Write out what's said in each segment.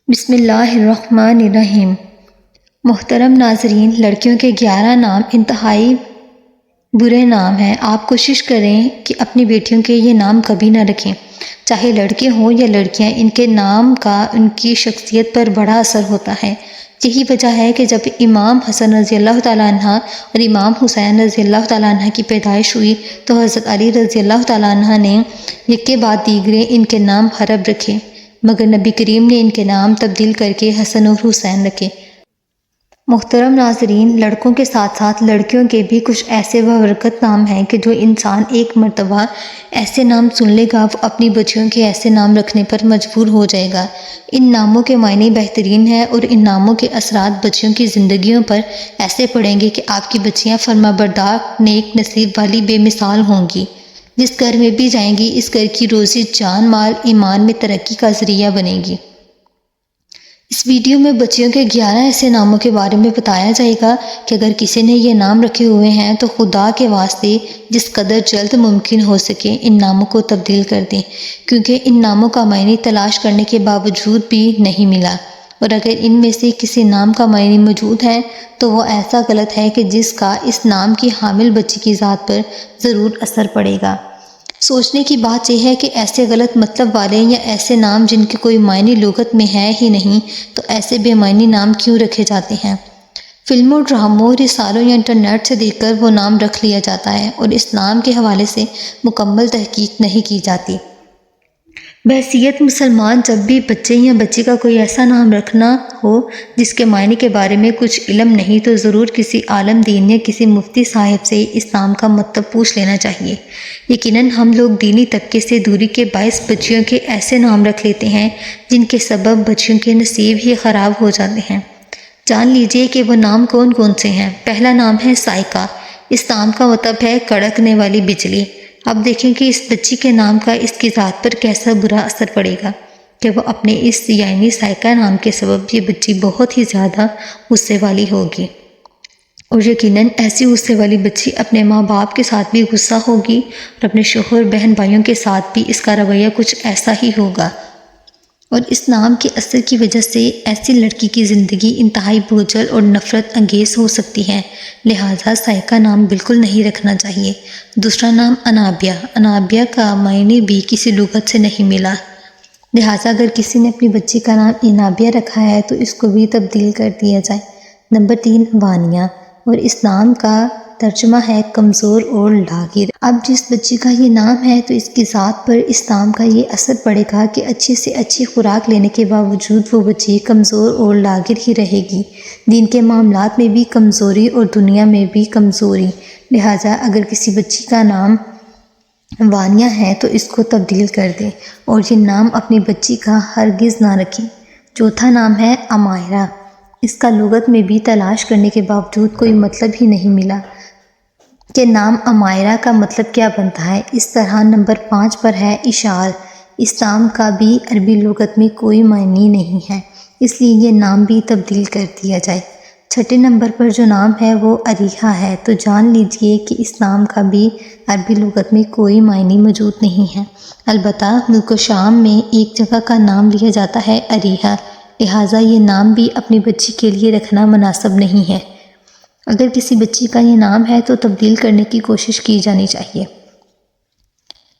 بسم اللہ الرحمن الرحیم۔ محترم ناظرین، لڑکیوں کے 11 نام انتہائی برے نام ہیں۔ آپ کوشش کریں کہ اپنی بیٹیوں کے یہ نام کبھی نہ رکھیں، چاہے لڑکے ہوں یا لڑکیاں۔ ان کے نام کا ان کی شخصیت پر بڑا اثر ہوتا ہے۔ یہی وجہ ہے کہ جب امام حسن رضی اللہ تعالیٰ عنہ اور امام حسین رضی اللہ تعالیٰ عنہ کی پیدائش ہوئی تو حضرت علی رضی اللہ تعالیٰ عنہ نے یکے بعد دیگرے ان کے نام حرب رکھے، مگر نبی کریم نے ان کے نام تبدیل کر کے حسن اور حسین رکھے۔ محترم ناظرین، لڑکوں کے ساتھ ساتھ لڑکیوں کے بھی کچھ ایسے بابرکت نام ہیں کہ جو انسان ایک مرتبہ ایسے نام سن لے گا وہ اپنی بچیوں کے ایسے نام رکھنے پر مجبور ہو جائے گا۔ ان ناموں کے معنی بہترین ہیں اور ان ناموں کے اثرات بچیوں کی زندگیوں پر ایسے پڑیں گے کہ آپ کی بچیاں فرمانبردار، نیک نصیب والی بے مثال ہوں گی۔ جس گھر میں بھی جائیں گی اس گھر کی روزی، جان مال، ایمان میں ترقی کا ذریعہ بنے گی۔ اس ویڈیو میں بچیوں کے 11 ایسے ناموں کے بارے میں بتایا جائے گا کہ اگر کسی نے یہ نام رکھے ہوئے ہیں تو خدا کے واسطے جس قدر جلد ممکن ہو سکے ان ناموں کو تبدیل کر دیں، کیونکہ ان ناموں کا معنی تلاش کرنے کے باوجود بھی نہیں ملا، اور اگر ان میں سے کسی نام کا معنی موجود ہے تو وہ ایسا غلط ہے کہ جس کا اس نام کی حامل بچی کی ذات پر ضرور اثر پڑے گا۔ سوچنے کی بات یہ ہے کہ ایسے غلط مطلب والے یا ایسے نام جن کے کوئی معنی لغت میں ہے ہی نہیں تو ایسے بے معنی نام کیوں رکھے جاتے ہیں؟ فلموں، ڈراموں، رسالوں یا انٹرنیٹ سے دیکھ کر وہ نام رکھ لیا جاتا ہے اور اس نام کے حوالے سے مکمل تحقیق نہیں کی جاتی۔ بحیثیت مسلمان جب بھی بچے یا بچی کا کوئی ایسا نام رکھنا ہو جس کے معنی کے بارے میں کچھ علم نہیں تو ضرور کسی عالم دین یا کسی مفتی صاحب سے اس نام کا مطلب پوچھ لینا چاہیے۔ یقیناً ہم لوگ دینی طبقے سے دوری کے باعث بچیوں کے ایسے نام رکھ لیتے ہیں جن کے سبب بچیوں کے نصیب ہی خراب ہو جاتے ہیں۔ جان لیجئے کہ وہ نام کون کون سے ہیں۔ پہلا نام ہے سائقہ۔ اس نام کا مطلب ہے کڑکنے والی بجلی۔ اب دیکھیں کہ اس بچی کے نام کا اس کی ذات پر کیسا برا اثر پڑے گا کہ وہ اپنے اس یعنی سائقہ نام کے سبب یہ بچی بہت ہی زیادہ غصے والی ہوگی، اور یقیناً ایسی غصے والی بچی اپنے ماں باپ کے ساتھ بھی غصہ ہوگی اور اپنے شوہر بہن بھائیوں کے ساتھ بھی اس کا رویہ کچھ ایسا ہی ہوگا، اور اس نام کے اثر کی وجہ سے ایسی لڑکی کی زندگی انتہائی بوجھل اور نفرت انگیز ہو سکتی ہے۔ لہٰذا سائقہ نام بالکل نہیں رکھنا چاہیے۔ دوسرا نام انابیہ۔ انابیہ کا معنی بھی کسی لغت سے نہیں ملا، لہٰذا اگر کسی نے اپنی بچی کا نام انابیہ رکھا ہے تو اس کو بھی تبدیل کر دیا جائے۔ نمبر 3، وانیہ، اور اس نام کا ترجمہ ہے کمزور اور لاغر۔ اب جس بچی کا یہ نام ہے تو اس کی ذات پر اس نام کا یہ اثر پڑے گا کہ اچھی سے اچھی خوراک لینے کے باوجود وہ بچی کمزور اور لاغر ہی رہے گی، دین کے معاملات میں بھی کمزوری اور دنیا میں بھی کمزوری۔ لہٰذا اگر کسی بچی کا نام وانیہ ہے تو اس کو تبدیل کر دیں اور یہ نام اپنی بچی کا ہرگز نہ رکھیں۔ چوتھا نام ہے امائرہ۔ اس کا لغت میں بھی تلاش کرنے کے باوجود کوئی مطلب ہی نہیں ملا کہ نام امائرہ کا مطلب کیا بنتا ہے۔ اس طرح نمبر 5 پر ہے اشعار۔ اس نام کا بھی عربی لغت میں کوئی معنی نہیں ہے، اس لیے یہ نام بھی تبدیل کر دیا جائے۔ چھٹے نمبر پر جو نام ہے وہ اریحہ ہے، تو جان لیجئے کہ اس نام کا بھی عربی لغت میں کوئی معنی موجود نہیں ہے، البتہ ملک شام میں ایک جگہ کا نام لیا جاتا ہے اریحہ، لہٰذا یہ نام بھی اپنی بچی کے لیے رکھنا مناسب نہیں ہے۔ اگر کسی بچی کا یہ نام ہے تو تبدیل کرنے کی کوشش کی جانی چاہیے۔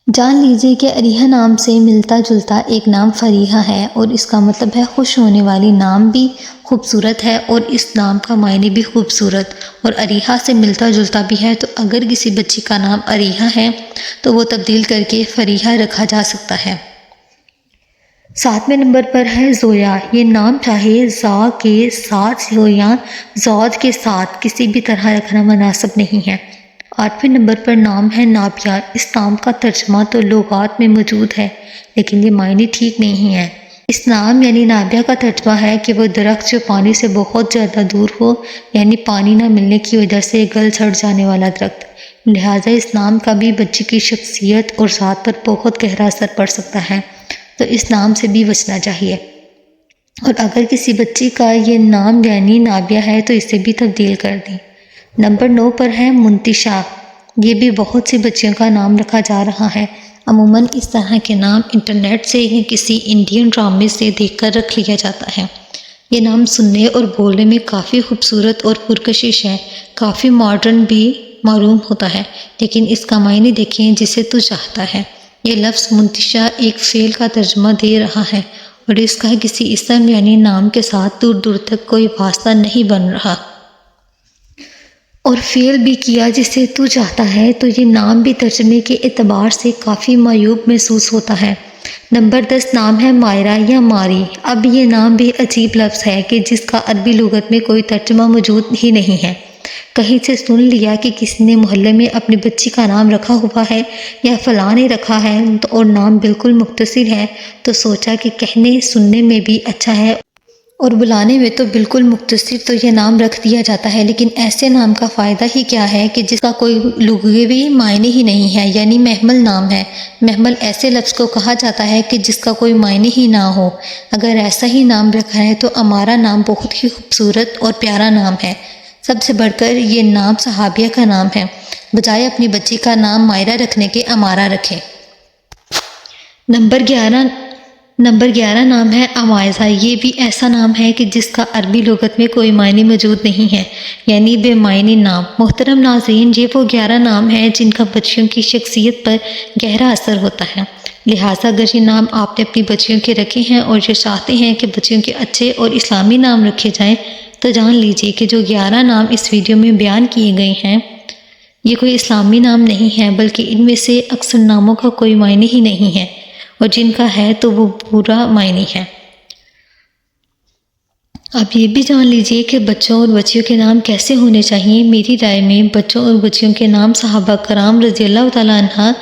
جان لیجئے کہ اریحہ نام سے ملتا جلتا ایک نام فریحہ ہے اور اس کا مطلب ہے خوش ہونے والی۔ نام بھی خوبصورت ہے اور اس نام کا معنی بھی خوبصورت، اور اریحہ سے ملتا جلتا بھی ہے، تو اگر کسی بچی کا نام اریحہ ہے تو وہ تبدیل کر کے فریحہ رکھا جا سکتا ہے۔ 7ویں نمبر پر ہے زویا۔ یہ نام چاہے زا کے ساتھ ہو یا زوج کے ساتھ کسی بھی طرح رکھنا مناسب نہیں ہے۔ 8ویں نمبر پر نام ہے نابیہ۔ اس نام کا ترجمہ تو لغات میں موجود ہے لیکن یہ معنی ٹھیک نہیں ہے۔ اس نام یعنی نابیہ کا ترجمہ ہے کہ وہ درخت جو پانی سے بہت زیادہ دور ہو، یعنی پانی نہ ملنے کی وجہ سے گل سڑ جانے والا درخت۔ لہٰذا اس نام کا بھی بچی کی شخصیت اور ذات پر بہت گہرا اثر پڑ سکتا ہے، تو اس نام سے بھی بچنا چاہیے۔ اور اگر کسی بچی کا یہ نام یعنی نابیہ ہے تو اسے بھی تبدیل کر دیں۔ نمبر 9 پر ہے منتشا۔ یہ بھی بہت سی بچیوں کا نام رکھا جا رہا ہے۔ عموماً اس طرح کے نام انٹرنیٹ سے یا کسی انڈین ڈرامے سے دیکھ کر رکھ لیا جاتا ہے۔ یہ نام سننے اور بولنے میں کافی خوبصورت اور پرکشش ہے، کافی ماڈرن بھی معلوم ہوتا ہے، لیکن اس کا معنی دیکھیں جسے تو چاہتا ہے۔ یہ لفظ منتشا ایک فعل کا ترجمہ دے رہا ہے اور اس کا کسی اسم یعنی نام کے ساتھ دور دور تک کوئی واسطہ نہیں بن رہا، اور فعل بھی کیا جسے تو چاہتا ہے، تو یہ نام بھی ترجمے کے اعتبار سے کافی معیوب محسوس ہوتا ہے۔ نمبر 10 نام ہے مائرہ یا ماری۔ اب یہ نام بھی عجیب لفظ ہے کہ جس کا عربی لغت میں کوئی ترجمہ موجود ہی نہیں ہے۔ کہیں سے سن لیا کہ کسی نے محلے میں اپنی بچی کا نام رکھا ہوا ہے یا فلاں نے رکھا ہے اور نام بالکل مختصر ہے، تو سوچا کہ کہنے سننے میں بھی اچھا ہے اور بلانے میں تو بالکل مختصر، تو یہ نام رکھ دیا جاتا ہے۔ لیکن ایسے نام کا فائدہ ہی کیا ہے کہ جس کا کوئی لغوی معنی ہی نہیں ہے، یعنی مہمل نام ہے۔ مہمل ایسے لفظ کو کہا جاتا ہے کہ جس کا کوئی معنی ہی نہ ہو۔ اگر ایسا ہی نام رکھا ہے تو امارہ نام بہت ہی خوبصورت اور پیارا نام ہے۔ سب سے بڑھ کر یہ نام صحابیہ کا نام ہے، بجائے اپنی بچی کا نام مائرہ رکھنے کے امارہ رکھے۔ نمبر 11 نام ہے عمائزہ۔ یہ بھی ایسا نام ہے کہ جس کا عربی لغت میں کوئی معنی موجود نہیں ہے، یعنی بے معنی نام۔ محترم ناظرین، یہ وہ 11 نام ہیں جن کا بچیوں کی شخصیت پر گہرا اثر ہوتا ہے۔ لہٰذا اگر یہ نام آپ نے اپنی بچیوں کے رکھے ہیں اور یہ چاہتے ہیں کہ بچیوں کے اچھے اور اسلامی نام رکھے جائیں، تو جان لیجیے کہ جو 11 نام اس ویڈیو میں بیان کیے گئے ہیں، یہ کوئی اسلامی نام نہیں ہے، بلکہ ان میں سے اکثر ناموں کا کوئی معنی ہی نہیں ہے، اور جن کا ہے تو وہ برا معنی ہے۔ آپ یہ بھی جان لیجئے کہ بچوں اور بچیوں کے نام کیسے ہونے چاہیے۔ میری رائے میں بچوں اور بچیوں کے نام صحابہ کرام رضی اللہ تعالیٰ عنہ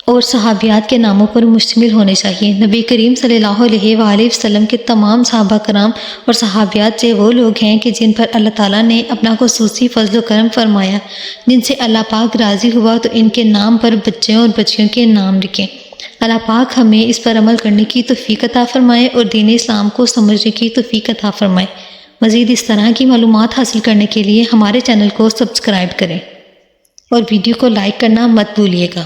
اور صحابیات کے ناموں پر مشتمل ہونے چاہیے۔ نبی کریم صلی اللہ علیہ وآلہ وسلم کے تمام صحابہ کرام اور صحابیات سے وہ لوگ ہیں کہ جن پر اللہ تعالیٰ نے اپنا خصوصی فضل و کرم فرمایا، جن سے اللہ پاک راضی ہوا، تو ان کے نام پر بچوں اور بچیوں کے نام رکھیں۔ اللہ پاک ہمیں اس پر عمل کرنے کی توفیق عطا فرمائے اور دین اسلام کو سمجھنے کی توفیق عطا فرمائے۔ مزید اس طرح کی معلومات حاصل کرنے کے لیے ہمارے چینل کو سبسکرائب کریں اور ویڈیو کو لائک کرنا مت بھولیے گا۔